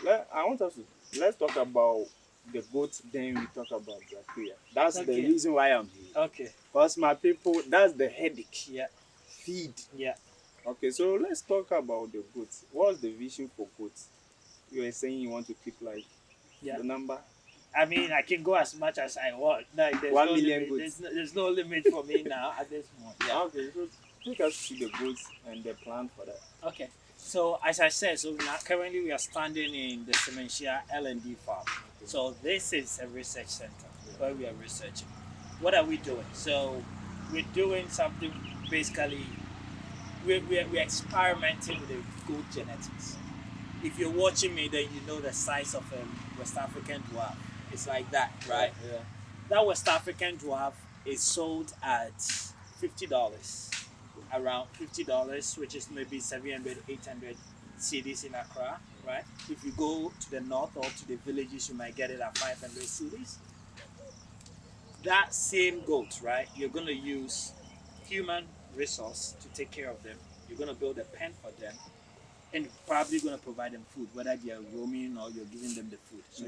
I want us to let's talk about the goat. Then we talk about Brachyria. That's the Okay. reason why I'm here. Okay. Cause my people, that's the headache. Yeah. Feed. Yeah. Okay, so let's talk about the goats. What's the vision for goats? You were saying you want to keep like Yeah. the number I mean, I can go as much as I want. Like, there's one no million limit. goats. There's no limit for me now at this point. Yeah. Okay, so take us to the goats and the plan for that. Okay. So as I said, so now currently we are standing in the Sementia L&D farm. Okay. So this is a research center Yeah. where we are researching. What are we doing? So we're doing something basically. We're experimenting with the goat genetics. If you're watching me, then you know the size of a West African dwarf. It's like that, right? Yeah. That West African dwarf is sold at $50, around $50, which is maybe 700, 800 cedis in Accra, right? If you go to the north or to the villages, you might get it at 500 cedis. That same goat, right? You're going to use human resource to take care of them. You're going to build a pen for them, and probably going to provide them food, whether they are roaming or you're giving them the food. So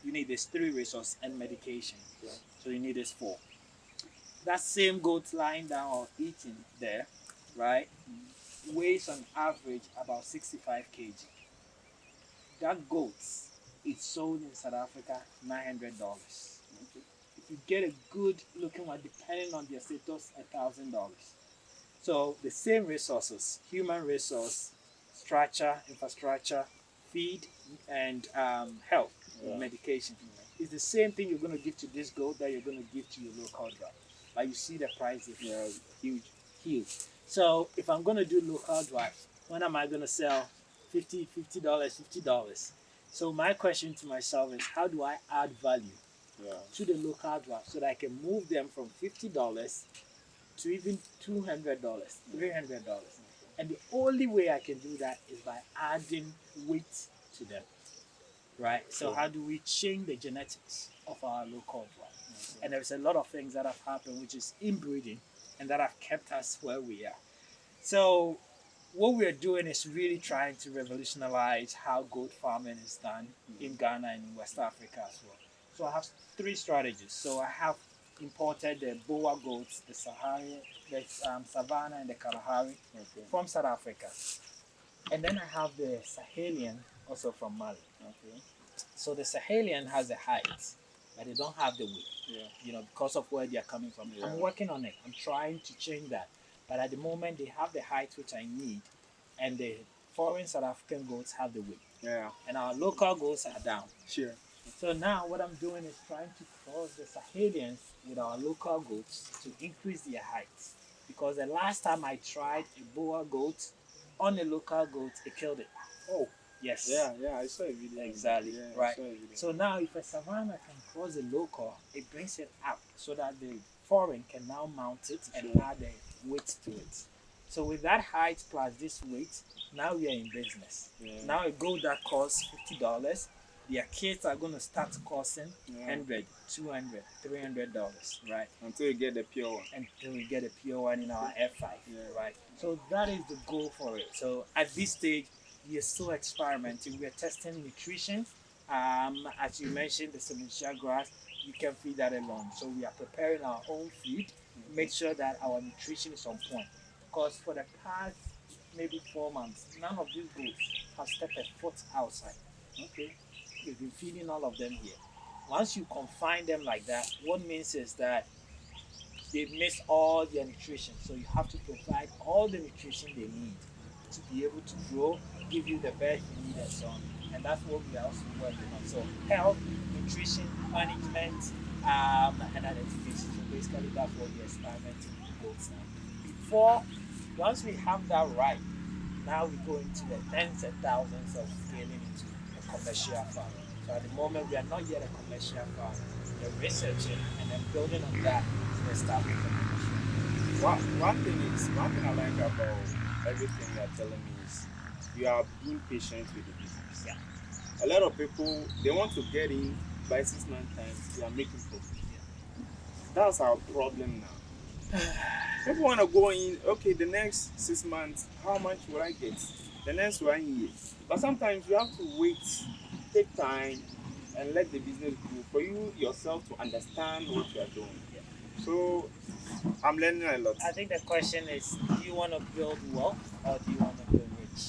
you need this three resources and medication. Yeah. So you need this four. That same goat lying down or eating there, right, weighs on average about 65 kg. That goat is sold in South Africa $900. Okay. If you get a good looking one, depending on their status, $1,000. So the same resources, human resource, structure, infrastructure, feed, and health, Yeah. medication. It's the same thing you're going to give to this goat that you're going to give to your local drought. Like, you see the price is huge, huge. So if I'm going to do local drought, when am I going to sell $50, $50? So my question to myself is, how do I add value Yeah. to the local drought so that I can move them from $50 to even $200, $300? And the only way I can do that is by adding weight to them, right? So how do we change the genetics of our local drought? And there's a lot of things that have happened, which is inbreeding, and that have kept us where we are. So what we're doing is really trying to revolutionize how goat farming is done in Ghana and in West Africa as well. So I have three strategies. So I have imported the Boa goats, the Sahara, the Savannah, and the Kalahari from South Africa. And then I have the Sahelian also from Mali. Okay. So the Sahelian has the height, but they don't have the weight. Yeah. Because of where they are coming from. Yeah. I'm working on it. I'm trying to change that. But at the moment, they have the height which I need, and the foreign South African goats have the weight. Yeah. And our local goats are down. Sure. So now what I'm doing is trying to cross the Sahelians with our local goats to increase their height. Because the last time I tried a Boa goat on a local goat, it killed it. Oh. Yes. Yeah, I saw a video. Exactly. Yeah, right. I saw a video. So now if a savannah can cross a local, it brings it up so that the foreign can now mount it and add a weight to it. So with that height plus this weight, now we are in business. Yeah. Now a goat that costs $50, their kids are going to start costing $100, $200, $300, right? Until you get the pure one. Until we get a pure one in our F5, right? So that is the goal for it. So at this stage, we are still experimenting. We are testing nutrition. As you mentioned, the Sementia grass, you can feed that alone. So we are preparing our own feed, make sure that our nutrition is on point. Because for the past maybe 4 months, none of these goats have stepped a foot outside. Okay. We've been feeding all of them here. Once you confine them like that, what means is that they've missed all their nutrition. So you have to provide all the nutrition they need to be able to grow, give you the best you need, and so on. And that's what we are also working on. So health, nutrition, management, and identification. So basically that's what we're experimenting with goats now. Once we have that right, now we go into the tens and thousands of scaling into a commercial farm. So at the moment we are not yet a commercial farm. We're researching and then building on that to establish a commercial. One thing I like about everything you are telling me is you are being patient with the business. Yeah. A lot of people, they want to get in by 6 9 times, they are making profit. That's our problem now. People want to go in, okay, the next 6 months, how much will I get? The next 1 year. But sometimes you have to wait time and let the business grow for you yourself to understand what you are doing. Yeah. So I'm learning a lot. I think the question is, do you want to build wealth or do you want to build rich?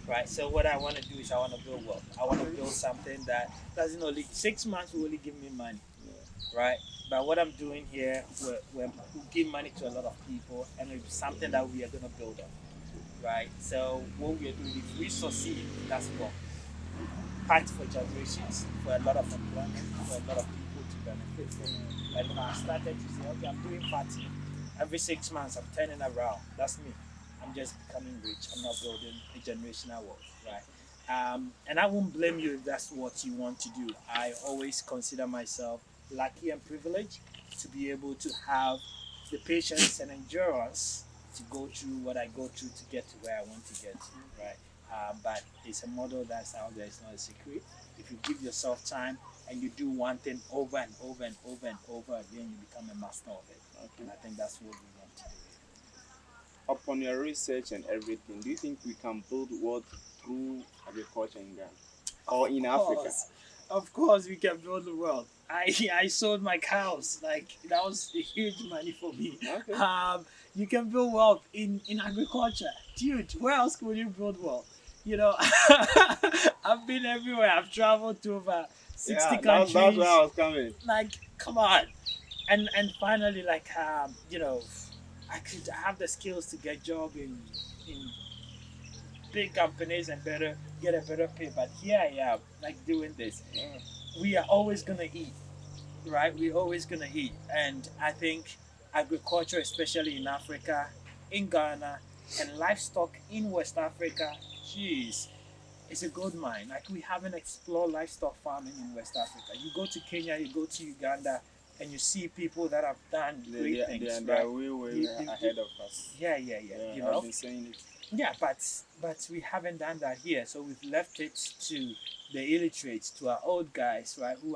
Right. So what I want to do is I want to build wealth. I want to build something that doesn't only 6 months will only give me money, right? But what I'm doing here, we give money to a lot of people, and it's something that we are going to build on, right? So what we are doing, if we succeed, that's what pact for generations, for a lot of employment, for a lot of people to benefit from. But if I started to say, okay, I'm doing party every 6 months, I'm turning around. That's me. I'm just becoming rich. I'm not building a generational wealth, right? And I won't blame you if that's what you want to do. I always consider myself lucky and privileged to be able to have the patience and endurance to go through what I go through to get to where I want to get to, right? But it's a model that's out there. It's not a secret. If you give yourself time and you do one thing over and over and over and over again, you become a master of it. And I think that's what we want to do. Upon your research and everything, do you think we can build wealth through agriculture in Ghana or in Africa? Of course, we can build the world. I sold my cows. Like that was a huge money for me. Okay. You can build wealth in agriculture, dude. Where else could you build wealth? You know, I've been everywhere. I've traveled to over 60 Yeah, countries. that's where I was coming. Like, come on. And finally, like, you know, I could have the skills to get job in big companies and better get a better pay. But here I am, like doing this. Yeah. We are always gonna eat, right? We're always gonna eat, and I think agriculture, especially in Africa, in Ghana, and livestock in West Africa, jeez, it's a gold mine. Like we haven't explored livestock farming in West Africa. You go to Kenya, you go to Uganda, and you see people that have done great things, They right? are way ahead of us. Yeah. You know, I've been saying it. yeah, but we haven't done that here. So we've left it to the illiterates, to our old guys, right, who are